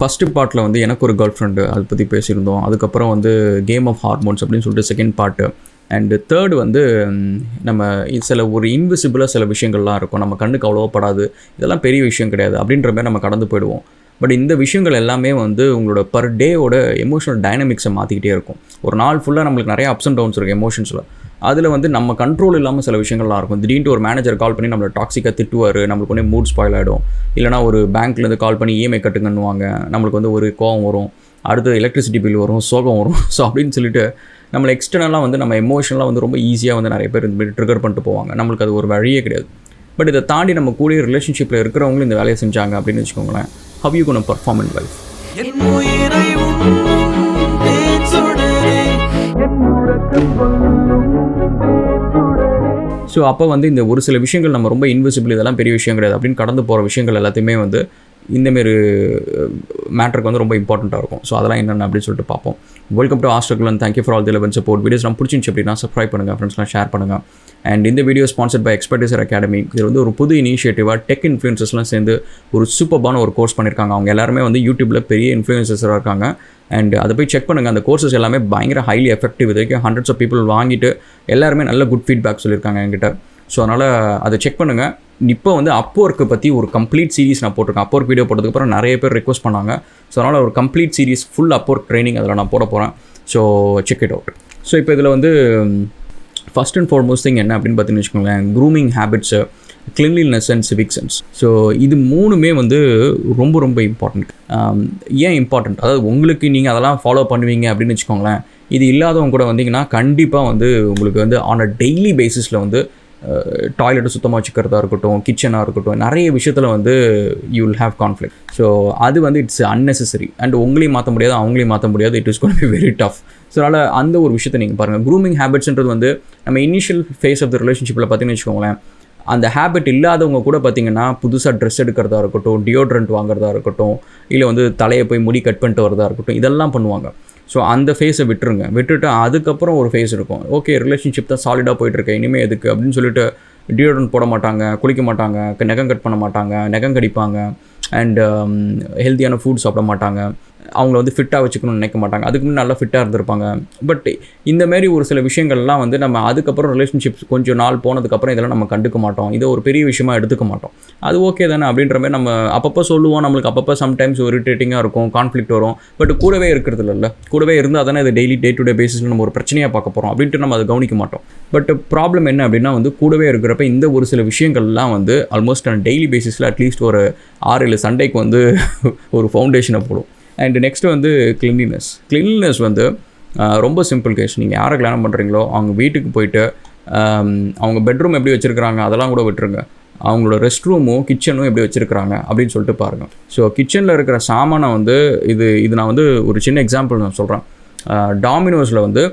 First பார்ட்டில் வந்து எனக்கு ஒரு கேர்ள் ஃப்ரெண்டு அதை பற்றி பேசியிருந்தோம். அதுக்கப்புறம் வந்து கேம் ஆஃப் ஹார்மோன்ஸ் அப்படின்னு சொல்லிட்டு செகண்ட் பார்ட்டு. அண்டு தேர்டு வந்து நம்ம சில ஒரு இன்விசிபிளாக சில விஷயங்கள்லாம் இருக்கும், நம்ம கண்ணுக்கு அவ்வளோவா படாது, இதெல்லாம் பெரிய விஷயம் கிடையாது அப்படின்ற மாதிரி நம்ம கடந்து போயிடுவோம். பட் இந்த விஷயங்கள் எல்லாமே வந்து உங்களோட பர் டேவோட எமோஷனல் டைனமிக்ஸை மாற்றிக்கிட்டே இருக்கும். ஒரு நாள் ஃபுல்லாக நம்மளுக்கு நிறைய அப்ஸ் அண்ட் டவுன்ஸ் இருக்குது எமோஷன்ஸில். அதில் வந்து நம்ம கண்ட்ரோல் இல்லாமல் சில விஷயங்கள்லாம் இருக்கும். திடீர்னு ஒரு மேனேஜர் கால் பண்ணி நம்மளை டாக்ஸிக்காக திட்டுவார், நம்மளுக்கு வந்து மூட் ஸ்பாயில் ஆகிடும். இல்லைனா ஒரு பேங்க்லேருந்து கால் பண்ணி இஎம்ஐ கட்டுங்கன்னுவாங்க, நம்மளுக்கு வந்து ஒரு கோவம் வரும், அடுத்து எலக்ட்ரிசிட்டி பில் வரும், சோகம் வரும். ஸோ அப்படின்னு சொல்லிட்டு நம்மளை எக்ஸ்டர்னலாக வந்து நம்ம எமோஷனலாக வந்து ரொம்ப ஈஸியாக வந்து நிறைய பேர் இந்த மாதிரி ட்ரிகர் பண்ணிட்டு போவாங்க. நம்மளுக்கு அது ஒரு வழியே கிடையாது. பட் இதை தாண்டி நம்ம கூடிய ரிலேஷன்ஷிப்பில் இருக்கிறவங்களும் இந்த வேலையை செஞ்சாங்க அப்படின்னு வச்சுக்கோங்களேன், how you gonna perform in life? So அப்போ வந்து இந்த ஒரு சில விஷயங்கள் நம்ம ரொம்ப இன்விசிபிள், இதெல்லாம் பெரிய விஷயம் கிடையாது அப்படின்னு கடந்து போகிற விஷயங்கள் எல்லாத்தையுமே வந்து இந்தமாரி மேட்டருக்கு வந்து ரொம்ப இம்பார்ட்டண்ட்டாக இருக்கும். ஸோ அதெல்லாம் என்னென்ன அப்படின்னு சொல்லிட்டு பார்ப்போம். Welcome to Astragal and thank you for all the love and support. Videos நம்ம பிடிச்சிருந்துச்சு அப்படின்னா சப்ஸ்கிரைப் பண்ணுங்கள், ஃப்ரெண்ட்ஸ்லாம் ஷேர் பண்ணுங்கள். அண்ட் இந்த video sponsored by Expertiser Academy. இது வந்து ஒரு புது இனிஷியேட்டிவாக டெக் இன்ஃப்ளூயன்சர்ஸ்லாம் சேர்ந்து ஒரு சூப்பர்பான ஒரு கோர்ஸ் பண்ணியிருக்காங்க. அவங்க எல்லாருமே வந்து யூடியூப்பில் பெரிய இன்ஃப்ளூயன்சர்ஸாக இருக்காங்க. அண்ட் அதை போய் செக் பண்ணுங்கள். அந்த கோர்சஸ் எல்லாமே பயங்கர ஹைலி எஃபெக்டிவ். இது வரைக்கும் ஹண்ட்ரட்ஸ் ஆஃப் பீப்புள் வாங்கிட்டு எல்லாருமே நல்ல குட் ஃபீட்பேக் சொல்லியிருக்காங்க என்கிட்ட. ஸோ அதனால் அதை செக் பண்ணுங்கள். இப்போ வந்து அப்வொர்க்கை பற்றி ஒரு கம்ப்ளீட் சீரிஸ் நான் போட்டிருக்கேன். அப்வொர்க் வீடியோ போட்டதுக்கப்புறம் நிறைய பேர் ரெக்வஸ்ட் பண்ணாங்க. ஸோ அதனால் ஒரு complete series full Upwork training அதில் நான் போட போகிறேன். So check it out. So இப்போ இதில் வந்து ஃபஸ்ட் அண்ட் ஃபார்மோஸ்ட் திங் என்ன அப்படின்னு பார்த்தீங்கன்னு வச்சுக்கோங்களேன், grooming habits, cleanliness and civic sense. So இது மூணுமே வந்து ரொம்ப ரொம்ப இம்பார்ட்டண்ட். ஏன் இம்பார்ட்டண்ட், அதாவது உங்களுக்கு நீங்கள் அதெல்லாம் ஃபாலோ பண்ணுவீங்க அப்படின்னு வச்சுக்கோங்களேன். இது இல்லாதவங்க கூட வந்தீங்கன்னா கண்டிப்பாக வந்து உங்களுக்கு வந்து ஆன் அ டெய்லி பேசிஸில் வந்து டாய்லெட்டை சுத்தமாக வச்சுக்கிறதா இருக்கட்டும், கிச்சனாக இருக்கட்டும், நிறைய விஷயத்தில் வந்து you will have conflict. So அது வந்து இட்ஸ் அன்னெசரி. அண்ட் உங்களையும் மாற்ற முடியாது, அவங்களையும் மாற்ற முடியாது. It is gonna be very tough. So அதனால் அந்த ஒரு விஷயத்தை நீங்கள் பாருங்கள். க்ரூமிங் ஹேபிட்ஸ்ன்றது வந்து நம்ம இனிஷியல் ஃபேஸ் ஆஃப் த ரிலேஷன்ஷிப்பில் பார்த்தீங்கன்னு வச்சுக்கோங்களேன், அந்த ஹேபிட் இல்லாதவங்க கூட பார்த்திங்கன்னா புதுசாக ட்ரெஸ் எடுக்கிறதா இருக்கட்டும், டியோட்ரண்ட் வாங்குறதா இருக்கட்டும், இல்லை வந்து தலையை போய் முடி கட் பண்ணிட்டு வரதா இருக்கட்டும், இதெல்லாம் பண்ணுவாங்க. ஸோ அந்த ஃபேஸை விட்டுட்டு அதுக்கப்புறம் ஒரு ஃபேஸ் இருக்கும். ஓகே, ரிலேஷன்ஷிப் தான் சாலிடாக போயிட்டுருக்கு, இனிமேல் எதுக்கு அப்படின்னு சொல்லிட்டு டியோட்ரண்ட் போட மாட்டாங்க, குளிக்க மாட்டாங்க, நகம் கட் பண்ண மாட்டாங்க, நகம் கடிப்பாங்க, அண்ட் ஹெல்த்தியான ஃபுட் சாப்பிட மாட்டாங்க, அவங்கள வந்து ஃபிட்டாக வச்சுக்கணும்னு நினைக்க மாட்டாங்க. அதுக்கு முன்னே நல்லா ஃபிட்டாக இருந்திருப்பாங்க. பட் இந்தமாரி ஒரு சில விஷயங்கள்லாம் வந்து நம்ம அதுக்கப்புறம் ரிலேஷன்ஷிப்ஸ் கொஞ்சம் நாள் போனதுக்கப்புறம் இதெல்லாம் நம்ம கண்டுக்க மாட்டோம், இதை ஒரு பெரிய விஷயமா எடுத்துக்க மாட்டோம். அது ஓகே தானே அப்படின்ற மாதிரி நம்ம அப்பப்போ சொல்லுவோம். நம்மளுக்கு அப்பப்போ சம்டைம்ஸ் இரிட்டேட்டிங்காக இருக்கும், கான்ஃப்ளிக்ட் வரும். பட் கூடவே இருக்கிறது இல்லை, கூடவே இருந்தால் தானே இது டெய்லி டே டு டே பேசிஸில் நம்ம ஒரு பிரச்சனையாக பார்க்க போகிறோம் அப்படின்ட்டு நம்ம அதை கவனிக்க மாட்டோம். பட் ப்ராப்ளம் என்ன அப்படின்னா வந்து கூடவே இருக்கிறப்ப இந்த ஒரு சில விஷயங்கள்லாம் வந்து ஆல்மோஸ்ட் டெய்லி பேசிஸில் அட்லீஸ்ட் ஒரு 6-7 சண்டைக்கு வந்து ஒரு ஃபவுண்டேஷனை போடும். அண்ட் நெக்ஸ்ட்டு வந்து கிளீன்லினஸ் வந்து ரொம்ப சிம்பிள் கேஸ். நீங்கள் யாரை கல்யாணம் பண்ணுறீங்களோ அவங்க வீட்டுக்கு போயிட்டு அவங்க பெட்ரூம் எப்படி வச்சுருக்கிறாங்க அதெல்லாம் கூட விட்டுருங்க, அவங்களோட ரெஸ்ட் ரூமும் கிச்சனும் எப்படி வச்சுருக்கிறாங்க அப்படின்னு சொல்லிட்டு பாருங்கள். ஸோ கிச்சனில் இருக்கிற சாமானை வந்து இது நான் வந்து ஒரு சின்ன எக்ஸாம்பிள் நான் சொல்கிறேன். டாமினோஸில் வந்து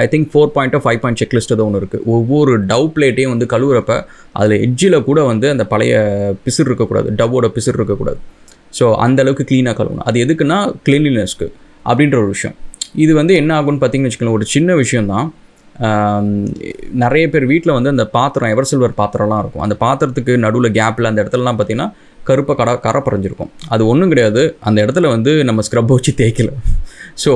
I think 4 point 5 point checklist தான் ஒன்று இருக்குது. ஒவ்வொரு டவ் பிளேட்டையும் வந்து கழுவுறப்ப அதில் எட்ஜில் கூட வந்து அந்த பழைய பிசிறு இருக்கக்கூடாது, டவ்வோட பிசிறு இருக்கக்கூடாது. ஸோ அந்தளவுக்கு க்ளீனாக கழுவணும். அது எதுக்குன்னா கிளீன்லினஸ்க்கு அப்படின்ற ஒரு விஷயம். இது வந்து என்ன ஆகும்னு பார்த்தீங்கன்னு வச்சுக்கோங்களேன், ஒரு சின்ன விஷயந்தான். நிறைய பேர் வீட்டில் வந்து அந்த பாத்திரம் எவர் சில்வர் பாத்திரம்லாம் இருக்கும். அந்த பாத்திரத்துக்கு நடுவில் கேப்பில் அந்த இடத்துலலாம் பார்த்திங்கன்னா கருப்பாக கரை பறைஞ்சிருக்கும். அது ஒன்றும் கிடையாது, அந்த இடத்துல வந்து நம்ம ஸ்க்ரப் வச்சு தேய்க்கல. ஸோ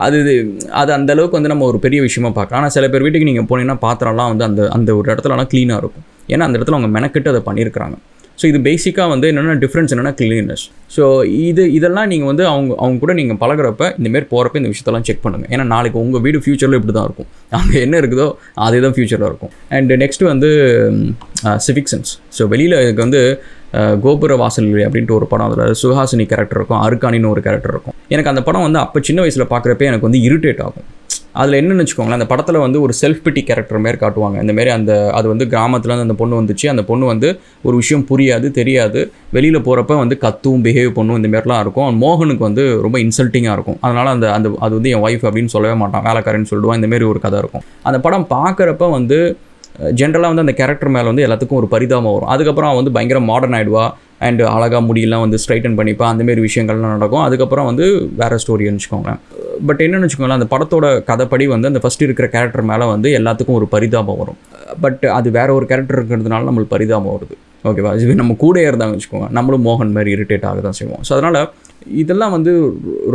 அது அந்தளவுக்கு வந்து நம்ம ஒரு பெரிய விஷயமாக பார்க்கலாம். ஆனால் சில பேர் வீட்டுக்கு நீங்கள் போனீங்கன்னா பாத்திரம்லாம் வந்து அந்த ஒரு இடத்துலலாம் க்ளீனாக இருக்கும். ஏன்னா அந்த இடத்துல அவங்க மெனக்கிட்டு அதை பண்ணியிருக்கிறாங்க. ஸோ இது பேசிக்காக வந்து என்னென்ன டிஃப்ரென்ஸ் என்னென்னா கிளீனஸ். ஸோ இதெல்லாம் நீங்கள் வந்து அவங்க கூட நீங்கள் பழகிறப்ப இந்தமாரி போகிறப்ப இந்த விஷயத்தெல்லாம் செக் பண்ணுங்கள். ஏன்னா நாளைக்கு உங்கள் வீடு ஃப்யூச்சரில் இப்படி தான் இருக்கும், அங்கே என்ன இருக்குதோ அதே தான் ஃப்யூச்சரில் இருக்கும். அண்ட் நெக்ஸ்ட்டு வந்து சிவிக் சென்ஸ். ஸோ வெளியில் இதுக்கு வந்து கோபுர வாசல் அப்படின்ட்டு ஒரு படம், அதில் சுஹாசினி கேரக்டர் இருக்கும், அருக்கானின்னு ஒரு கேரக்டர் இருக்கும். எனக்கு அந்த படம் வந்து அப்போ சின்ன வயசில் பார்க்குறப்ப எனக்கு வந்து இரிட்டேட் ஆகும். அதில் என்னென்னு வச்சுக்கோங்களேன், அந்த படத்தில் வந்து ஒரு செல்ஃப் பிட்டி கேரக்டர் மாரி காட்டுவாங்க. இந்தமாரி அது வந்து கிராமத்தில் அந்த பொண்ணு வந்துச்சு, அந்த பொண்ணு வந்து ஒரு விஷயம் புரியாது தெரியாது, வெளியில் போகிறப்ப வந்து கத்தும் பிஹேவ் பண்ணும், இந்தமாரிலாம் இருக்கும். மோகனுக்கு வந்து ரொம்ப இன்சல்ட்டிங்காக இருக்கும். அதனால் அது வந்து என் ஒய்ஃப் அப்படின்னு சொல்லவே மாட்டான், வேலைக்காரன்னு சொல்லிடுவான். இந்தமாரி ஒரு கதை இருக்கும். அந்த படம் பார்க்குறப்ப வந்து ஜென்ரலாக வந்து அந்த கேரக்டர் மேலே வந்து எல்லாத்துக்கும் ஒரு பரிதாபம் வரும். அதுக்கப்புறம் அவன் வந்து பயங்கர மாடர்ன் ஆகிடுவா, அண்ட் அழகாக முடியெல்லாம் வந்து ஸ்ட்ரைட்டன் பண்ணிப்பா, அந்தமாரி விஷயங்கள்லாம் நடக்கும். அதுக்கப்புறம் வந்து வேறு ஸ்டோரின்னு வச்சுக்கோங்க. பட் என்னென்னு வச்சுக்கோங்களேன், அந்த படத்தோட கதைப்படி வந்து அந்த ஃபஸ்ட்டு இருக்கிற கேரக்டர் மேலே வந்து எல்லாத்துக்கும் ஒரு பரிதாபம் வரும். பட் அது வேறு ஒரு கேரக்டர் இருக்கிறதுனால நம்மளுக்கு பரிதாபம் வருது. ஓகேவா? இது நம்ம கூட இருந்தாங்க வச்சுக்கோங்க, நம்மளும் மோகன் மாதிரி இரிட்டேட் ஆக தான் செய்வோம். ஸோ அதனால் இதெல்லாம் வந்து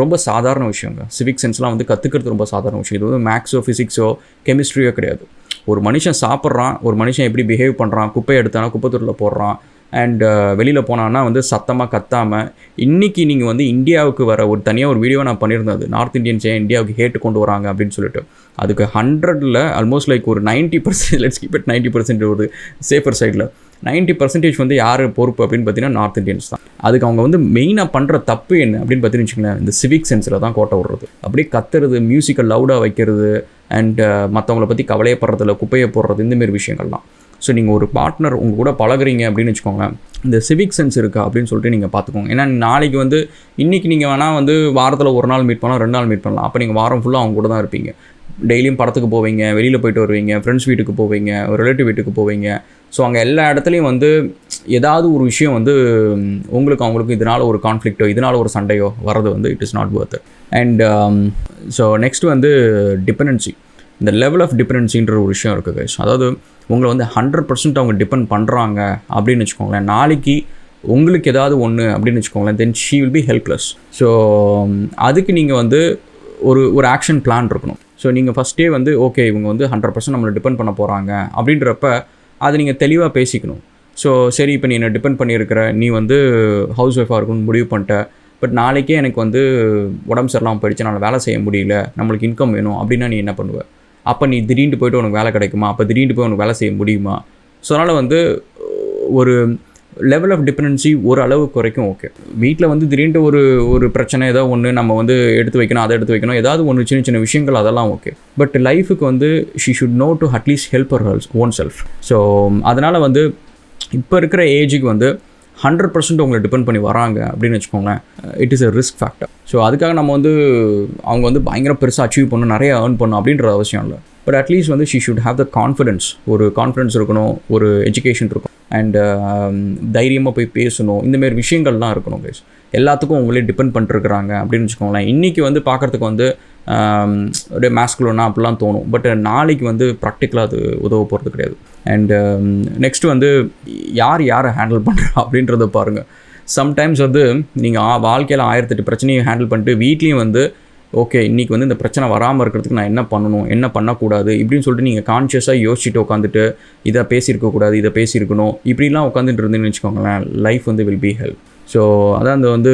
ரொம்ப சாதாரண விஷயங்க. சிவிக் சென்ஸ்லாம் வந்து கற்றுக்கிறது ரொம்ப சாதாரண விஷயம். இது வந்து மேக்ஸோ ஃபிசிக்ஸோ கெமிஸ்ட்ரியோ கிடையாது. ஒரு மனுஷன் சாப்பிட்றான், ஒரு மனுஷன் எப்படி பிஹேவ் பண்ணுறான், குப்பையை எடுத்தானா குப்பை தொட்டியில் போடுறான், அண்ட் வெளியில் போனான்னா வந்து சத்தமாக கத்தாமல். இன்றைக்கி நீங்கள் வந்து இந்தியாவுக்கு வர ஒரு தனியாக ஒரு வீடியோ நான் பண்ணியிருந்தேன். அது நார்த் இந்தியன்ஸே இந்தியாவுக்கு ஹேட்டு கொண்டு வராங்க அப்படின்னு சொல்லிட்டு. அதுக்கு 100ல் ஆல்மோஸ்ட் லைக் ஒரு 90%, லெட்ஸ் கீப் இட் 90% ஒரு சேஃபர் சைடில் 90% வந்து யார் பொறுப்பு அப்படின்னு பார்த்தீங்கன்னா நார்த் இந்தியன்ஸ் தான். அதுக்கு அவங்க வந்து மெயினாக பண்ணுற தப்பு என்ன அப்படின்னு பார்த்தீங்கன்னு வச்சுக்கோங்களேன், இந்த சிவிக் சென்ஸில் தான் கோட்டை விடுறது. அப்படியே கத்துறது, மியூசிக்கை லவுடாக வைக்கிறது, அண்ட் மற்றவங்கள பற்றி கவலையப்படுறதில்ல, குப்பையை போடுறது, இந்தமாரி விஷயங்கள்லாம். ஸோ நீங்கள் ஒரு பார்ட்னர் உங்கள் கூட பழகுறீங்க அப்படின்னு வச்சுக்கோங்களேன், இந்த சிவிக் சென்ஸ் இருக்கா அப்படின்னு சொல்லிட்டு நீங்கள் பார்த்துக்கோங்க. ஏன்னா நாளைக்கு வந்து இன்றைக்கி நீங்கள் வேணால் வந்து வாரத்தில் ஒரு நாள் மீட் பண்ணலாம், 2 நாள் மீட் பண்ணலாம். அப்போ நீங்கள் வாரம் ஃபுல்லாக அவங்க கூட தான் இருப்பீங்க. டெய்லியும் படத்துக்கு போவீங்க, வெளியில் போய்ட்டு வருவீங்க, ஃப்ரெண்ட்ஸ் வீட்டுக்கு போவீங்க, ஒரு ரிலேட்டிவ் வீட்டுக்கு போவீங்க. ஸோ அங்கே எல்லா இடத்துலையும் வந்து ஏதாவது ஒரு விஷயம் வந்து அவங்களுக்கு இதனால் ஒரு கான்ஃப்ளிக்ட்டோ இதனால் ஒரு சண்டையோ வர்றது வந்து it is not Worth it. And so next வந்து டிபெண்டன்சி. இந்த லெவல் ஆஃப் டிபெண்டன்சின்ற ஒரு விஷயம் இருக்குது கைஸ். அதாவது உங்களை வந்து 100% அவங்க டிபெண்ட் பண்ணுறாங்க அப்படின்னு வச்சுக்கோங்களேன். நாளைக்கு உங்களுக்கு ஏதாவது ஒன்று அப்படின்னு வச்சுக்கோங்களேன், then she will be helpless. So அதுக்கு நீங்கள் வந்து ஒரு ஆக்ஷன் பிளான் இருக்கணும். ஸோ நீங்கள் ஃபஸ்ட்டே வந்து ஓகே இவங்க வந்து 100% நம்மளை டிபெண்ட் பண்ண போகிறாங்க அப்படின்றப்ப அதை நீங்கள் தெளிவாக பேசிக்கணும். ஸோ சரி, இப்போ நீ என்னை டிபெண்ட் பண்ணியிருக்கிற, நீ வந்து ஹவுஸ் ஒய்ஃபாக இருக்குன்னு முடிவு பண்ணிட்ட, பட் நாளைக்கே எனக்கு வந்து உடம்பு சரியில்லாமல் போயிடுச்சு, நான் வேலை செய்ய முடியல, நம்மளுக்கு இன்கம் வேணும் அப்படின்னா நீ என்ன பண்ணுவ? அப்போ நீ திடீர்னு போய்ட்டு உனக்கு வேலை கிடைக்குமா? அப்போ திடீர்னு போய் உனக்கு வேலை செய்ய முடியுமா? ஸோ அதனால் வந்து ஒரு லெவல் ஆஃப் டிபெண்டன்சி ஒரு அளவுக்கு வரைக்கும் ஓகே. வீட்டில் வந்து திடீர்னு ஒரு பிரச்சனை ஏதோ ஒன்று நம்ம வந்து எடுத்து வைக்கணும், அதை எடுத்து வைக்கணும், ஏதாவது ஒன்று சின்ன சின்ன விஷயங்கள் அதெல்லாம் ஓகே. பட் லைஃபுக்கு வந்து she should know to at least help her own self. So அதனால் வந்து இப்போ இருக்கிற ஏஜுக்கு வந்து 100% உங்களை டிபெண்ட் பண்ணி வராங்க அப்படின்னு வச்சுக்கோங்களேன், it is a risk factor. So அதுக்காக நம்ம வந்து அவங்க வந்து பயங்கர பெருசாக அச்சீவ் பண்ணணும், நிறைய ஏர்ன் பண்ணணும் அப்படின்ற அவசியம் இல்லை. பட் அட்லீஸ்ட் வந்து she should have the confidence. ஒரு கான்ஃபிடென்ஸ் இருக்கணும், ஒரு எஜுகேஷன் இருக்கும், அண்ட் தைரியமாக போய் பேசணும், இந்தமாரி விஷயங்கள்லாம் இருக்கணும் கைஸ். எல்லாத்துக்கும் உங்களே டிபெண்ட் பண்ணிட்டுருக்குறாங்க அப்படின்னு வச்சுக்கோங்களேன். இன்றைக்கி வந்து பார்க்குறதுக்கு வந்து அப்படியே மேஸ்குலோனா அப்படிலாம் தோணும், பட் நாளைக்கு வந்து ப்ராக்டிக்கலாக அது உதவ போகிறது கிடையாது. அண்டு நெக்ஸ்ட்டு வந்து யாரை ஹேண்டில் பண்ணுறா அப்படின்றத பாருங்கள். சம்டைம்ஸ் வந்து நீங்கள் வாழ்க்கையில் 1008 பிரச்சனையை ஹேண்டில் பண்ணிட்டு வீட்லேயும் வந்து ஓகே இன்றைக்கி வந்து இந்த பிரச்சனை வராமல் இருக்கிறதுக்கு நான் என்ன பண்ணணும், என்ன பண்ணக்கூடாது இப்படின்னு சொல்லிட்டு நீங்கள் கான்ஷியஸாக யோசிச்சுட்டு உட்காந்துட்டு இதை பேசியிருக்கக்கூடாது, இதை பேசியிருக்கணும், இப்படிலாம் உட்காந்துட்டு இருந்துன்னு வச்சுக்கோங்களேன், லைஃப் வந்து வில் பி ஹெல்ப். ஸோ அதான் அந்த வந்து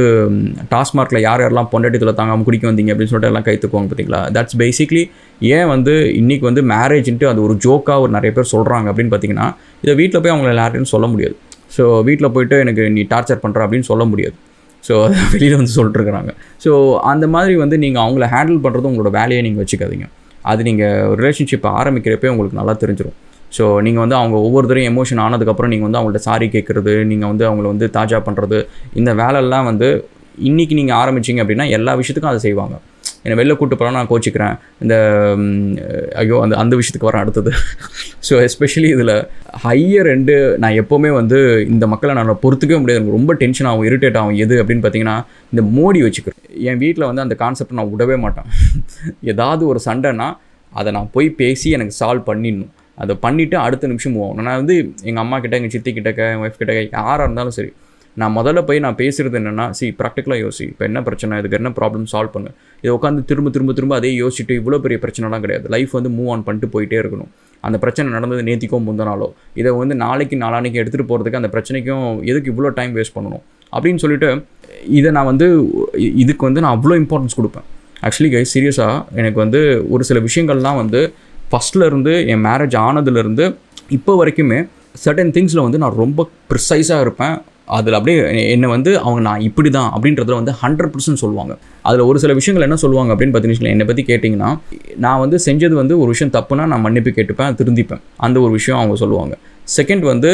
டாஸ்மார்க்கில் யாரெல்லாம் பொண்டாட்டித்தில் தாங்காமல் குடிக்க வந்தீங்க அப்படின்னு சொல்லிட்டு எல்லாம் கைத்துக்குவாங்க பார்த்தீங்களா. தட்ஸ் பேசிக்லி ஏன் வந்து இன்றைக்கி வந்து மேரேஜ்ன்ட்டு அது ஒரு ஜோக்காக ஒரு நிறைய பேர் சொல்கிறாங்க அப்படின்னு பார்த்தீங்கன்னா, இதை வீட்டில் போய் அவங்கள யார்ட்டையும் சொல்ல முடியாது. ஸோ வீட்டில் போய்ட்டு எனக்கு நீ டார்ச்சர் பண்ணுற அப்படின்னு சொல்ல முடியாது. ஸோ வெளியில் வந்து சொல்லிட்டுருக்குறாங்க. ஸோ அந்த மாதிரி வந்து நீங்கள் அவங்கள ஹேண்டில் பண்ணுறது உங்களோட வேலையை நீங்கள் வச்சுக்காதீங்க. அது நீங்கள் ரிலேஷன்ஷிப்பை ஆரம்பிக்கிறப்பே உங்களுக்கு நல்லா தெரிஞ்சிடும். ஸோ நீங்கள் வந்து அவங்க ஒவ்வொருத்தரையும் எமோஷன் ஆனதுக்கப்புறம் நீங்கள் வந்து அவங்கள்ட்ட சாரி கேட்குறது, நீங்கள் வந்து அவங்கள வந்து தாஜா பண்ணுறது, இந்த வேலையெல்லாம் வந்து இன்றைக்கி நீங்கள் ஆரம்பிச்சிங்க அப்படின்னா எல்லா விஷயத்துக்கும் அதை செய்வாங்க. என்னை வெளில கூப்பிட்டு போகிறேன், நான் கோச்சிக்கிறேன், இந்த ஐயோ அந்த விஷயத்துக்கு வரேன் அடுத்தது. ஸோ எஸ்பெஷலி இதில் ஹையர் எண்டு நான் எப்போவுமே வந்து இந்த மக்களை நான் பொறுத்துக்கவே முடியாது, எனக்கு ரொம்ப டென்ஷன் ஆகும், இரிட்டேட் ஆகும். எது அப்படின்னு பார்த்தீங்கன்னா, இந்த மோடி வச்சுக்கிறேன். என் வீட்டில் வந்து அந்த கான்செப்ட் நான் விடவே மாட்டேன். ஏதாவது ஒரு சண்டைனா அதை நான் போய் பேசி எனக்கு சால்வ் பண்ணிடணும். அதை பண்ணிவிட்டு அடுத்த நிமிஷம் மூவ் ஆகணும். நான் வந்து எங்கள் அம்மா கிட்ட, எங்கள் சித்தி கிட்டக்க, என் ஒய்ஃப் கிட்டக்க, யாராக இருந்தாலும் சரி, நான் முதல்ல போய் நான் பேசுகிறது என்னென்னா, ப்ராக்டிக்கலாக யோசி, இப்போ என்ன பிரச்சனை, இதுக்கு என்ன ப்ராப்ளம் சால்வ் பண்ணு. இதை உட்காந்து திரும்ப அதே யோசிச்சுட்டு இவ்வளோ பெரிய பிரச்சனைலாம் கிடையாது. லைஃப் வந்து மூவ் ஆன் பண்ணிட்டு போயிட்டே இருக்கணும். அந்த பிரச்சனை நடந்தது நேத்திக்கோ முந்தினாலோ, இதை வந்து நாளைக்கு நாளான்னைக்கு எடுத்துகிட்டு போகிறதுக்கு அந்த பிரச்சனைக்கும் எதுக்கு இவ்வளோ டைம் வேஸ்ட் பண்ணணும் அப்படின்னு சொல்லிட்டு இதை நான் வந்து இதுக்கு வந்து நான் அவ்வளோ இம்பார்ட்டன்ஸ் கொடுப்பேன். ஆக்சுவலி கைஸ் சீரியஸாக எனக்கு வந்து ஒரு சில விஷயங்கள்லாம் வந்து ஃபஸ்ட்லேருந்து என் மேரேஜ் ஆனதுலேருந்து இப்போ வரைக்குமே சர்டன் திங்ஸில் வந்து நான் ரொம்ப ப்ரிசைஸாக இருப்பேன். அதில் அப்படியே என்னை வந்து அவங்க நான் இப்படி தான் அப்படின்றத வந்து 100% சொல்லுவாங்க. அதில் ஒரு சில விஷயங்கள் என்ன சொல்லுவாங்க அப்படின்னு பார்த்தீங்கன்னா, என்னை பற்றி கேட்டிங்கன்னா, நான் வந்து செஞ்சது வந்து ஒரு விஷயம் தப்புனா நான் மன்னிப்பு கேட்டுப்பேன், திருந்திப்பேன். அந்த ஒரு விஷயம் அவங்க சொல்லுவாங்க. செகண்ட் வந்து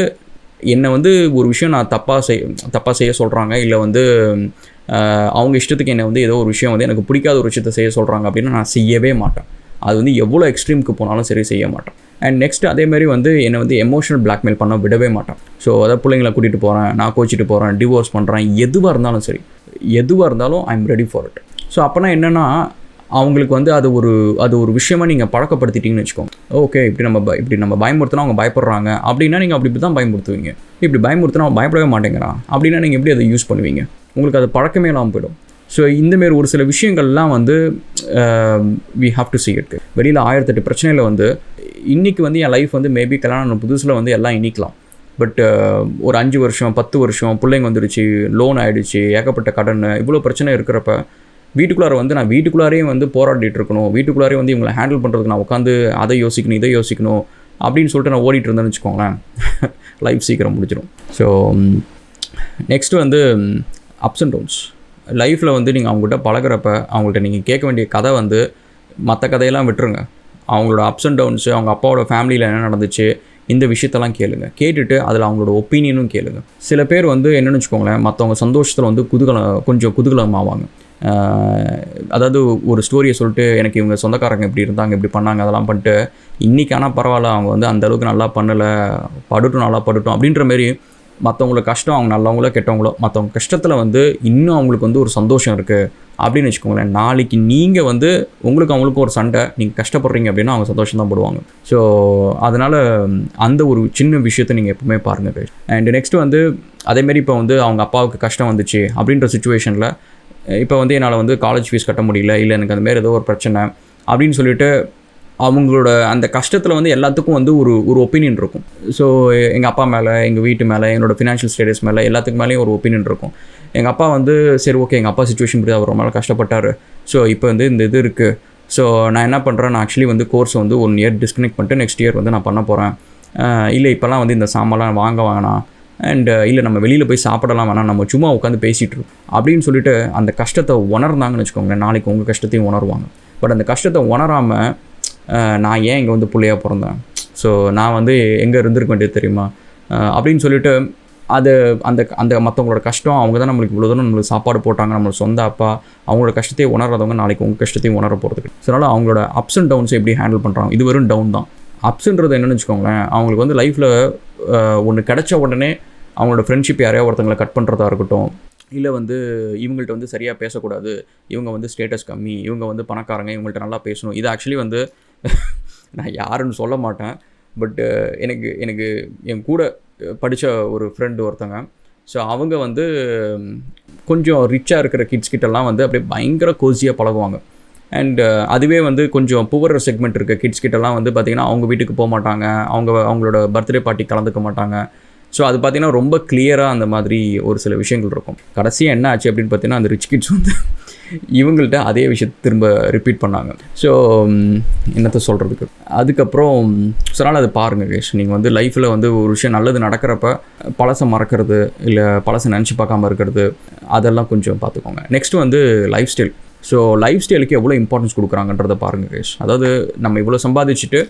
என்னை வந்து ஒரு விஷயம் நான் தப்பாக செய்ய சொல்கிறாங்க, இல்லை வந்து அவங்க இஷ்டத்துக்கு என்னை வந்து ஏதோ ஒரு விஷயம் வந்து எனக்கு பிடிக்காத ஒரு விஷயத்தை செய்ய சொல்கிறாங்க அப்படின்னா நான் செய்யவே மாட்டேன். அது வந்து எவ்வளோ எக்ஸ்ட்ரீமுக்கு போனாலும் சரி செய்ய மாட்டேன். அண்ட் நெக்ஸ்ட் அதேமாதிரி வந்து என்னை வந்து எமோஷனல் பிளாக்மெயில் பண்ண விடவே மாட்டேன். ஸோ அதாவது பிள்ளைங்களை கூட்டிகிட்டு போகிறேன், நான் கோச்சிட்டு போகிறேன், டிவோர்ஸ் பண்ணுறேன், எதுவாக இருந்தாலும் சரி, எதுவாக இருந்தாலும் I am ready for it. So அப்போனா என்னென்னா அவங்களுக்கு வந்து அது ஒரு விஷயமாக நீங்கள் பழக்கப்படுத்திட்டீங்கன்னு வச்சுக்கோங்க. ஓகே இப்படி நம்ம பயமுறுத்தினா அவங்க பயப்படுறாங்க அப்படின்னா நீங்கள் அப்படி தான் பயமுறுத்துவீங்க. இப்படி பயமுறுத்தினா அவன் பயப்படவே மாட்டேங்கிறான் அப்படின்னா நீங்கள் எப்படி அதை யூஸ் பண்ணுவீங்க? உங்களுக்கு அது பழக்கமே இல்லாமல் போயிடும். ஸோ இந்தமாரி ஒரு சில விஷயங்கள்லாம் வந்து we have to see it. வெளியில் 1008 பிரச்சனையில் வந்து இன்றைக்கி வந்து என் லைஃப் வந்து மேபி கல்யாணம் புதுசில் வந்து எல்லாம் இனிக்கலாம். பட் ஒரு 5 வருஷம் 10 வருஷம் பிள்ளைங்க வந்துடுச்சு, லோன் ஆகிடுச்சு, ஏகப்பட்ட கடன், இவ்வளோ பிரச்சனை இருக்கிறப்ப வீட்டுக்குள்ளார வந்து நான் வீட்டுக்குள்ளாரே வந்து போராடிட்டு இருக்கணும், வீட்டுக்குள்ளாரே வந்து இவங்களை ஹேண்டில் பண்ணுறதுக்கு நான் உட்காந்து அதை யோசிக்கணும் இதை யோசிக்கணும் அப்படின்னு சொல்லிட்டு நான் ஓடிட்டு இருந்தேன்னு வச்சுக்கோங்களேன், லைஃப் சீக்கிரம் முடிச்சிடும். ஸோ நெக்ஸ்ட்டு வந்து அப்ஸ் அண்ட் டவுன்ஸ். லைஃப்பில் வந்து நீங்கள் அவங்ககிட்ட பழகிறப்ப அவங்கள்ட்ட நீங்கள் கேட்க வேண்டிய கதை வந்து மற்ற கதையெல்லாம் விட்டுருங்க. அவங்களோட அப்ஸ் அண்ட் டவுன்ஸு, அவங்க அப்பாவோட ஃபேமிலியில் என்ன நடந்துச்சு, இந்த விஷயத்தெல்லாம் கேளுங்க. கேட்டுட்டு அதில் அவங்களோட ஒப்பீனியனும் கேளுங்க. சில பேர் வந்து என்னென்னு வச்சுக்கோங்களேன், மற்றவங்க சந்தோஷத்தில் வந்து கொஞ்சம் குதூகலமாவாங்க. அதாவது ஒரு ஸ்டோரியை சொல்லிட்டு எனக்கு இவங்க சொந்தக்காரங்க இப்படி இருந்தாங்க, இப்படி பண்ணாங்க, அதெல்லாம் பண்ணிட்டு இன்றைக்கானா பரவாயில்ல, அவங்க வந்து அந்தளவுக்கு நல்லா பண்ணலை, நல்லா படட்டும் அப்படின்ற மாரி மற்றவங்கள கஷ்டம், அவங்க நல்லவங்களோ கெட்டவங்களோ, மற்றவங்க கஷ்டத்தில் வந்து இன்னும் அவங்களுக்கு வந்து ஒரு சந்தோஷம் இருக்குது அப்படின்னு வச்சுக்கோங்களேன். நாளைக்கு நீங்கள் வந்து அவங்களுக்கும் ஒரு சண்டை, நீங்கள் கஷ்டப்படுறீங்க அப்படின்னா அவங்க சந்தோஷம் தான் படுவாங்க. ஸோ அதனால் அந்த ஒரு சின்ன விஷயத்தை நீங்கள் எப்பவுமே பாருங்கள். அண்ட் நெக்ஸ்ட்டு வந்து அதேமாரி இப்போ வந்து அவங்க அப்பாவுக்கு கஷ்டம் வந்துச்சு அப்படின்ற சுச்சுவேஷனில் இப்போ வந்து என்னால் வந்து காலேஜ் ஃபீஸ் கட்ட முடியல, இல்லை எனக்கு அந்தமாரி ஏதோ ஒரு பிரச்சனை அப்படின்னு சொல்லிட்டு அவங்களோட அந்த கஷ்டத்தில் வந்து எல்லாத்துக்கும் வந்து ஒரு ஒப்பீனியன் இருக்கும். ஸோ எங்கள் அப்பா மேலே, எங்கள் வீட்டு மேலே, என்னோடய ஃபினான்ஷியல் ஸ்டேட்டஸ் மேலே, எல்லாத்துக்கு மேலேயும் ஒரு ஒப்பீனியன் இருக்கும். எங்கள் அப்பா வந்து சரி ஓகே, எங்கள் அப்பா சுச்சுவேஷன் இப்படி அவர் ரொம்ப நாள் கஷ்டப்பட்டார், ஸோ இப்போ வந்து இந்த இது இருக்குது, ஸோ நான் என்ன பண்ணுறேன், நான் ஆக்சுவலி வந்து கோர்ஸ் வந்து 1 இயர் டிஸ்கனெக்ட் பண்ணிட்டு நெக்ஸ்ட் இயர் வந்து நான் பண்ண போகிறேன், இல்லை இப்போல்லாம் வந்து இந்த சாமான்லாம் வாங்க வேணாம், அண்ட் இல்லை நம்ம வெளியில் போய் சாப்பிடலாம் வேணாம், நம்ம சும்மா உட்காந்து பேசிகிட்டு இருக்கோம் அப்படின்னு சொல்லிட்டு அந்த கஷ்டத்தை உணர்ந்தாங்கன்னு வச்சுக்கோங்களேன், நாளைக்கு உங்கள் கஷ்டத்தையும் உணர்வாங்க. பட் அந்த கஷ்டத்தை உணராமல் நான் ஏன் இங்கே வந்து பிள்ளையாக பிறந்தேன், ஸோ நான் வந்து எங்கே இருந்திருக்க வேண்டியது தெரியுமா அப்படின்னு சொல்லிட்டு அது அந்த மற்றவங்களோட கஷ்டம், அவங்க தான் நம்மளுக்கு இவ்வளோ தூரம் நம்மளுக்கு சாப்பாடு போட்டாங்க, நம்மளோட சொந்த அப்பா, அவங்களோட கஷ்டத்தையும் உணர்றவங்க நாளைக்கு உங்கள் கஷ்டத்தையும் உணர போகிறதுக்கு. ஸோ அதனால் அவங்களோட அப்ஸ் அண்ட் டவுன்ஸை எப்படி ஹேண்டில் பண்ணுறாங்க, இது வெறும் டவுன் தான். அப்ஸுன்றது என்னென்னு வச்சுக்கோங்களேன், அவங்களுக்கு வந்து லைஃப்பில் ஒன்று கிடச்ச உடனே அவங்களோட ஃப்ரெண்ட்ஷிப் யாரையோ ஒருத்தங்களை கட் பண்ணுறதா இருக்கட்டும், இல்லை வந்து இவங்கள்ட்ட வந்து சரியாக பேசக்கூடாது, இவங்க வந்து ஸ்டேட்டஸ் கம்மி, இவங்க வந்து பணக்காரங்க, இவங்கள்ட்ட நல்லா பேசணும். இது ஆக்சுவலி வந்து நான் யாருன்னு சொல்ல மாட்டேன், பட் எனக்கு என் கூட படித்த ஒரு ஃப்ரெண்டு ஒருத்தங்க, ஸோ அவங்க வந்து கொஞ்சம் ரிச்சாக இருக்கிற கிட்ஸ் கிட்டலாம் வந்து அப்படியே பயங்கர கோசியாக பழகுவாங்க. அண்ட் அதுவே வந்து கொஞ்சம் புவர் செக்மெண்ட் இருக்க கிட்ஸ் கிட்டலாம் வந்து பார்த்திங்கன்னா அவங்க வீட்டுக்கு போக மாட்டாங்க, அவங்களோட பர்த்டே பார்ட்டி கலந்துக்க மாட்டாங்க. ஸோ அது பார்த்திங்கன்னா ரொம்ப கிளியராக அந்த மாதிரி ஒரு சில விஷயங்கள் இருக்கும். கடைசியாக என்ன ஆச்சு அப்படின்னு பார்த்தீங்கன்னா, அந்த ரிச் கிட்ஸ் வந்து இவங்கள்ட்ட அதே விஷயத்தை திரும்ப ரிப்பீட் பண்ணாங்க. ஸோ என்னத்தை சொல்கிறதுக்கு, அதுக்கப்புறம் சொன்னால் அது பாருங்கள் கேஷ், நீங்கள் வந்து லைஃப்பில் வந்து ஒரு விஷயம் நல்லது நடக்கிறப்ப பழசை மறக்கிறது, இல்லை பழசை நினச்சி பார்க்காம இருக்கிறது, அதெல்லாம் கொஞ்சம் பார்த்துக்கோங்க. நெக்ஸ்ட்டு வந்து லைஃப் ஸ்டைல். ஸோ லைஃப் ஸ்டைலுக்கு எவ்வளோ இம்பார்ட்டன்ஸ் கொடுக்குறாங்கன்றதை பாருங்கள் கேஷ். அதாவது நம்ம இவ்வளோ சம்பாதிச்சுட்டு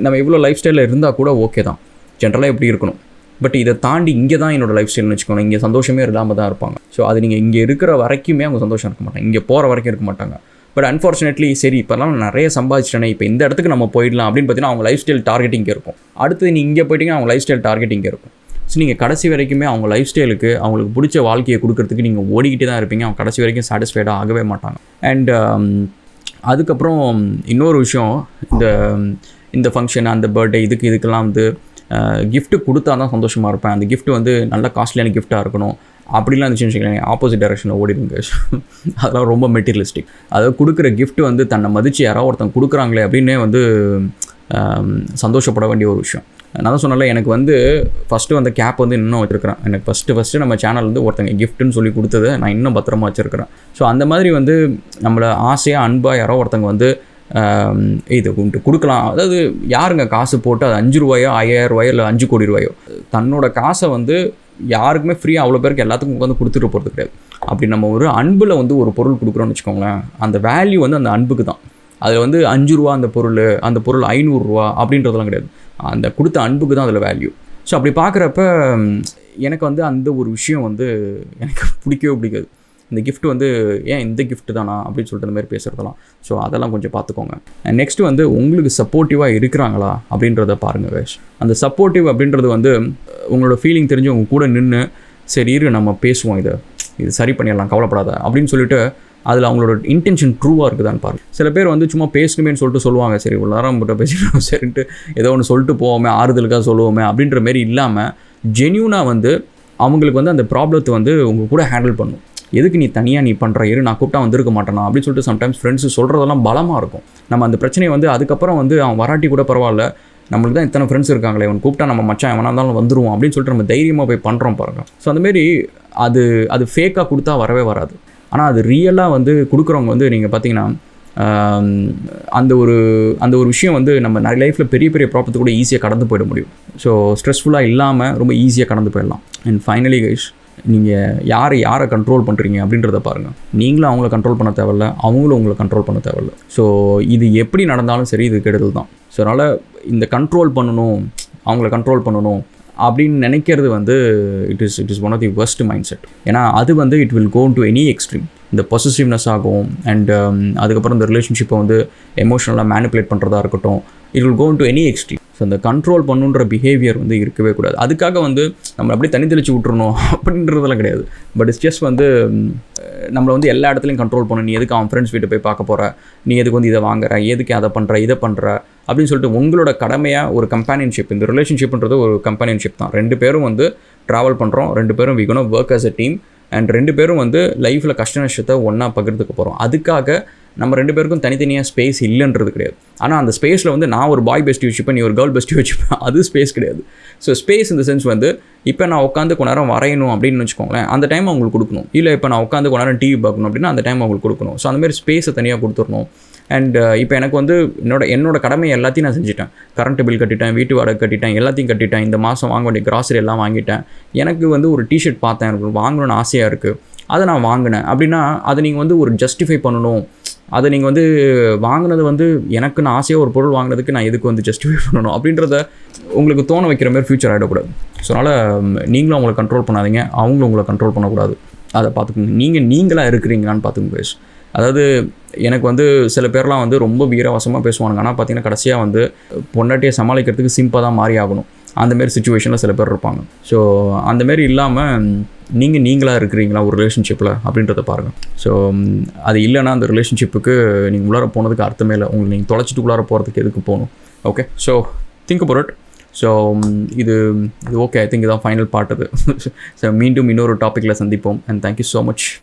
நம்ம இவ்வளோ லைஃப் ஸ்டைலில் இருந்தால் கூட ஓகே தான், ஜென்ரலாக எப்படி இருக்கணும், பட் இதை தாண்டி இங்கே தான் என்னோடய லைஃப் ஸ்டைல்னு வச்சுக்கோங்க, இங்கே சந்தோஷமே இல்லாமல் தான் இருப்பாங்க. ஸோ அது நீங்கள் இங்கே இருக்கிற வரைக்குமே அவங்க சந்தோஷம் இருக்க மாட்டாங்க, இங்கே போகிற வரைக்கும் இருக்க மாட்டாங்க. பட் அன்ஃபார்ச்சுனேட்லி சரி இப்போல்லாம் நிறைய சம்பாதிச்சிட்டேனே, இப்போ இந்த இடத்துக்கு நம்ம போயிடலாம் அப்படின்னு பார்த்தீங்கன்னா அவங்க லைஃப் ஸ்டைல் டார்கெட்டிங் இருக்கும். அடுத்து நீங்கள் இங்கே போயிட்டீங்கன்னா அவங்க லைஃப் ஸ்டைல் டார்கெட்டிங் இருக்கும். ஸோ நீங்கள் கடைசி வரைக்குமே அவங்க லைஃப் ஸ்டைலுக்கு அவங்களுக்கு பிடிச்ச வாழ்க்கையை கொடுக்கறதுக்கு நீங்கள் ஓடிக்கிட்டே தான் இருப்பீங்க, அவங்க கடைசி வரைக்கும் சாட்டிஸ்ஃபைடாக ஆகவே மாட்டாங்க. அண்ட் அதுக்கப்புறம் இன்னொரு விஷயம், இந்த ஃபங்க்ஷன், அந்த பர்த்டே, இதுக்கெல்லாம் வந்து கிஃப்ட்டு கொடுத்தா தான் சந்தோஷமாக இருப்பேன், அந்த கிஃப்ட் வந்து நல்ல காஸ்ட்லியான கிஃப்ட்டாக இருக்கணும் அப்படிலாம் இருந்துச்சுன்னு வச்சுக்கோங்க, ஆப்போசிட் டைரெக்ஷனில் ஓடிடுங்க. அதெல்லாம் ரொம்ப மெட்டீரியலிஸ்டிக். அதாவது கொடுக்குற கிஃப்ட் வந்து தன்னை மதித்து யாராவது ஒருத்தங்க கொடுக்குறாங்களே அப்படின்னே வந்து சந்தோஷப்பட வேண்டிய ஒரு விஷயம். நான் தான் சொன்னால, எனக்கு வந்து ஃபஸ்ட்டு வந்த கேப் வந்து இன்னும் வச்சுருக்கிறேன். எனக்கு ஃபஸ்ட்டு நம்ம சேனல் வந்து ஒருத்தங்க கிஃப்ட்டுன்னு சொல்லி கொடுத்தது நான் இன்னும் பத்திரமா வச்சுருக்கிறேன். ஸோ அந்த மாதிரி வந்து நம்மளை ஆசையாக அன்பாக யாரோ ஒருத்தங்க வந்து இது கொண்டு கொடுக்கலாம். அதாவது யாருங்க காசு போட்டு அது 5 ரூபாயோ 5000 ரூபாயோ இல்லை 5 கோடி ரூபாயோ தன்னோட காசை வந்து யாருக்குமே ஃப்ரீயாக அவ்வளோ பேருக்கு எல்லாத்துக்கும் உட்காந்து கொடுத்துட்டு போகிறது கிடையாது. அப்படி நம்ம ஒரு அன்பில் வந்து ஒரு பொருள் கொடுக்குறோன்னு வச்சுக்கோங்களேன், அந்த வேல்யூ வந்து அந்த அன்புக்கு தான். அதில் வந்து 5 ரூபா அந்த பொருள் 500 ரூபா அப்படின்றதெல்லாம் கிடையாது, அந்த கொடுத்த அன்புக்கு தான் அதில் வேல்யூ. ஸோ அப்படி பார்க்குறப்ப எனக்கு வந்து அந்த ஒரு விஷயம் வந்து எனக்கு பிடிக்கவே பிடிக்காது. இந்த கிஃப்ட் வந்து ஏன் இந்த கிஃப்ட் தானா அப்படின்னு சொல்லிட்டு அந்த மாதிரி பேசுகிறதெல்லாம். ஸோ அதெல்லாம் கொஞ்சம் பார்த்துக்கோங்க. அண்ட் நெக்ஸ்ட்டு வந்து உங்களுக்கு சப்போர்ட்டிவாக இருக்கிறாங்களா அப்படின்றத பாருங்கள் வேஷ். அந்த சப்போர்ட்டிவ் அப்படின்றது வந்து உங்களோட ஃபீலிங் தெரிஞ்சு உங்கள் கூட நின்று சரி இரு நம்ம பேசுவோம், இது சரி பண்ணிடலாம், கவலைப்படாத அப்படின்னு சொல்லிட்டு அதில் அவங்களோட இன்டென்ஷன் ட்ரூவாக இருக்குதான்னு பாருங்கள். சில பேர் வந்து சும்மா பேசணுமேன்னு சொல்லிட்டு சொல்லுவாங்க, சரி இவ்வளோ நேரம் மட்டும் பேசிடுவோம் சரின்ட்டு ஏதோ ஒன்று சொல்லிட்டு போவோமே, ஆறுதலுக்காக சொல்லுவோமே அப்படின்ற மாரி இல்லாமல் ஜென்யூனாக வந்து அவங்களுக்கு வந்து அந்த ப்ராப்ளத்தை வந்து உங்கள் கூட ஹேண்டில் பண்ணும். எதுக்கு நீ தனியாக நீ பண்ணுற நான் கூப்பிட்டா வந்திருக்க மாட்டேனா அப்படின்னு சொல்லிட்டு சம்டைம்ஸ் ஃப்ரெண்ட்ஸ் சொல்கிறதெல்லாம் பலமாக இருக்கும். நம்ம அந்த பிரச்சனையை வந்து அதுக்கப்புறம் வந்து அவன் வராட்டி கூட பரவாயில்ல, நம்மளுக்கு தான் இத்தனை ஃப்ரெண்ட்ஸ் இருக்காங்களே, அவன் கூப்பிட்டா நம்ம மச்சான் எவனா இருந்தாலும் வந்துருவோம் அப்படின்னு சொல்லிட்டு நம்ம தைரியமாக போய் பண்ணுறோம் பாருங்க. ஸோ அந்தமாரி அது ஃபேக்காக கொடுத்தா வரவே வராது. ஆனால் அது ரியலாக வந்து கொடுக்குறவங்க வந்து நீங்கள் பார்த்தீங்கன்னா அந்த ஒரு விஷயம் வந்து நம்ம நிறைய லைஃப்பில் பெரிய பெரிய ப்ராப்ளத்தை கூட ஈஸியாக கடந்து போயிட முடியும். ஸோ ஸ்ட்ரெஸ்ஃபுல்லாக இல்லாமல் ரொம்ப ஈஸியாக கடந்து போயிடலாம். அண்ட் ஃபைனலி கைஸ், நீங்கள் யாரை கண்ட்ரோல் பண்ணுறீங்க அப்படின்றத பாருங்கள். நீங்களும் அவங்கள கண்ட்ரோல் பண்ண தேவையில்ல, அவங்களும் உங்களை கண்ட்ரோல் பண்ண தேவையில்ல. ஸோ இது எப்படி நடந்தாலும் சரி, இது கெடுதல் தான். ஸோ அதனால் இந்த கண்ட்ரோல் பண்ணணும், அவங்கள கண்ட்ரோல் பண்ணணும் அப்படின்னு நினைக்கிறது வந்து it is one of the worst mindset. ஏன்னா அது வந்து it will go to any extreme. இந்த பொசசிவ்னஸ் ஆகும். அண்ட் அதுக்கப்புறம் இந்த ரிலேஷன்ஷிப்பை வந்து எமோஷனலாக மேனிப்புலேட் பண்ணுறதா இருக்கட்டும், it will go to any extreme. So அந்த கண்ட்ரோல் பண்ணுன்ற பிஹேவியர் வந்து இருக்கவே கூடாது. அதுக்காக வந்து நம்ம அப்படியே தனி தெளிச்சு விட்டுறணும் அப்படின்றதெல்லாம் கிடையாது. பட் இட்ஸ் ஜஸ்ட் வந்து நம்மளை வந்து எல்லா இடத்துலையும் கண்ட்ரோல் பண்ணணும். நீ எதுக்கு அவன் ஃப்ரெண்ட்ஸ் வீட்டை போய் பார்க்க போகிற, நீ எதுக்கு வந்து இதை வாங்குற, எதுக்கு அதை பண்ணுற, இதை பண்ணுற அப்படின்னு சொல்லிட்டு உங்களோட கடமையாக ஒரு கம்பேனியன்ஷிப். இந்த ரிலேஷன்ஷிப்ன்றது ஒரு கம்பேனியன்ஷிப் தான். 2 பேரும் வந்து ட்ராவல் பண்ணுறோம், 2 பேரும் we gonna work as a team, and 2 பேரும் வந்து லைஃப்பில் கஷ்ட நஷ்டத்தை ஒன்றா பகிர்ந்துக்க போகிறோம். அதுக்காக நம்ம 2 பேருக்கும் தனித்தனியாக ஸ்பேஸ் இல்லைன்றது கிடையாது. ஆனால் அந்த ஸ்பேஸில் வந்து நான் ஒரு பாய் பெஸ்ட்டி வச்சுப்பேன், நீ ஒரு கேர்ள் பெஸ்ட்டி வச்சுப்பேன், அது ஸ்பேஸ் கிடையாது. ஸோ ஸ்பேஸ் இந்த சென்ஸ் வந்து இப்போ நான் உட்காந்து கொஞ்ச நேரம் வரையணும் அப்படின்னு வச்சுக்கோங்களேன், அந்த டைம் அவங்களுக்கு கொடுக்கணும். இல்லை இப்போ நான் உட்காந்து கொஞ்ச நேரம் டிவி பார்க்கணும் அப்படின்னா அந்த டைம் அவங்களுக்கு கொடுக்கணும். ஸோ அந்தமாதிரி ஸ்பேஸை தனியாக கொடுத்துடணும். அண்ட் இப்போ எனக்கு வந்து என்னோட கடமை எல்லாத்தையும் நான் செஞ்சுட்டேன். கரண்ட் பில் கட்டிட்டேன், வீட்டு வாடகை கட்டிட்டேன், எல்லாத்தையும் கட்டிட்டேன். இந்த மாதம் வாங்க வேண்டிய கிராசரி எல்லாம் வாங்கிட்டேன். எனக்கு வந்து ஒரு டிஷர்ட் பார்த்தேன், எனக்கு வாங்கணும்னு ஆசையாக இருக்குது, அதை நான் வாங்கினேன் அப்படின்னா அதை நீங்கள் வந்து ஒரு ஜஸ்டிஃபை பண்ணணும். அதை நீங்கள் வந்து வாங்கினது வந்து எனக்கு நான் ஆசையாக ஒரு பொருள் வாங்கினதுக்கு நான் எதுக்கு வந்து ஜஸ்டிஃபை பண்ணணும் அப்படின்றத உங்களுக்கு தோண வைக்கிற மாதிரி ஃப்யூச்சர் ஆகிடக்கூடாது. ஸோ அதனால் நீங்களும் அவங்கள கண்ட்ரோல் பண்ணாதீங்க, அவங்களும் உங்களை கண்ட்ரோல் பண்ணக்கூடாது. அதை பார்த்துக்கோங்க. நீங்களாக இருக்கிறீங்களான்னு பார்த்துக்கோங்க பேசு. அதாவது எனக்கு வந்து சில பேர்லாம் வந்து ரொம்ப வீரவாசமாக பேசுவானுங்க. ஆனால் பார்த்தீங்கன்னா கடைசியாக வந்து பொண்டாட்டியை சமாளிக்கிறதுக்கு சிம்பிளாக தான் மாறி ஆகணும். அந்தமாரி சுச்சுவேஷனில் சில பேர் இருப்பாங்க. ஸோ அந்தமாரி இல்லாமல் நீங்களாக இருக்கிறீங்களா ஒரு ரிலேஷன்ஷிப்பில் அப்படின்றத பாருங்கள். ஸோ அது இல்லைன்னா அந்த ரிலேஷன்ஷிப்புக்கு நீங்கள் உள்ளார போனதுக்கு அர்த்தமே இல்லை. உங்களுக்கு நீங்கள் தொலைச்சிட்டு உள்ளார போகிறதுக்கு எதுக்கு போகணும்? Okay, so think about it. So இது ஓகே, ஐ திங்க் இதான் ஃபைனல் பார்ட். அது ஸோ மீண்டும் இன்னொரு டாப்பிக்கில் சந்திப்போம். And thank you so much.